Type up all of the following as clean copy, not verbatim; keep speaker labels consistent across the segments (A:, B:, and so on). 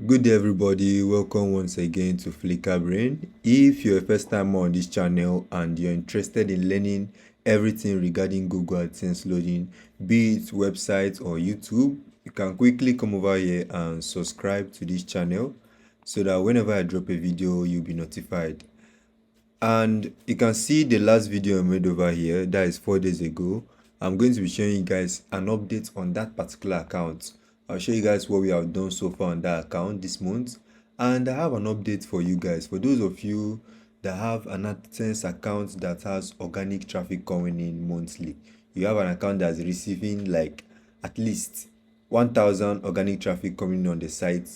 A: Good day everybody, welcome once again to Flicker Brain. If you're a first timer on this channel and you're interested in learning everything regarding Google AdSense loading, be it website or YouTube, you can quickly come over here and subscribe to this channel so that whenever I drop a video, you'll be notified. And you can see the last video I made over here, that is 4 days ago. I'm going to be showing you guys an update on that particular account. I'll show you guys what we have done so far on that account this month. And I have an update for you guys. For those of you that have an AdSense account that has organic traffic coming in monthly, you have an account that's receiving like at least 1,000 organic traffic coming on the site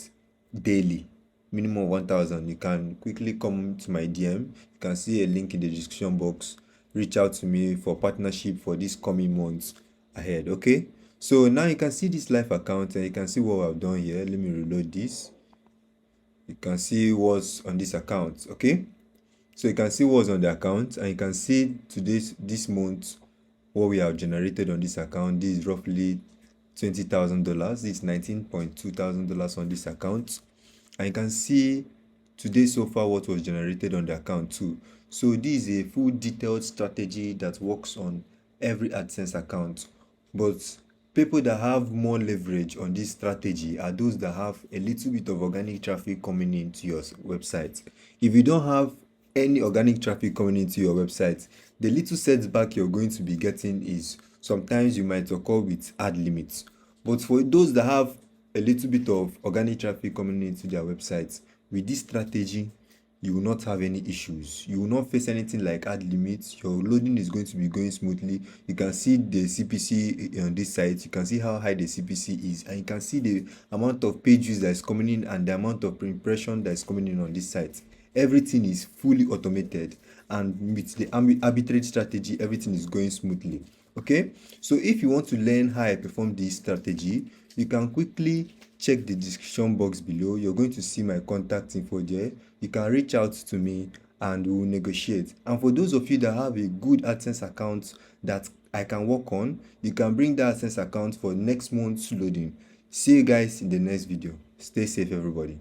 A: daily, minimum 1,000, you can quickly come to my DM. You can see a link in the description box. Reach out to me for partnership for this coming months ahead. Okay, so now you can see this live account and you can see what I've done here. Let me reload this. You can see what's on this account. Okay, so you can see what's on the account and you can see this month what we have generated on this account. This is roughly $20,000. This is $19,200 on this account. And you can see today so far what was generated on the account too. So this is a full detailed strategy that works on every AdSense account. But people that have more leverage on this strategy are those that have a little bit of organic traffic coming into your website. If you don't have any organic traffic coming into your website, the little setback you're going to be getting is sometimes you might occur with ad limits. But for those that have a little bit of organic traffic coming into their websites, with this strategy you will not have any issues. You will not face anything like ad limits. Your loading is going to be going smoothly. You can see the CPC on this site. You can see how high the CPC is, and you can see the amount of page views that is coming in and the amount of impression that is coming in on this site. Everything is fully automated, and with the arbitrage strategy, everything is going smoothly. Okay, so if you want to learn how I perform this strategy, you can quickly check the description box below. You're going to see my contact info there. You can reach out to me and we'll negotiate. And for those of you that have a good AdSense account that I can work on, you can bring that AdSense account for next month's loading. See you guys in the next video. Stay safe everybody.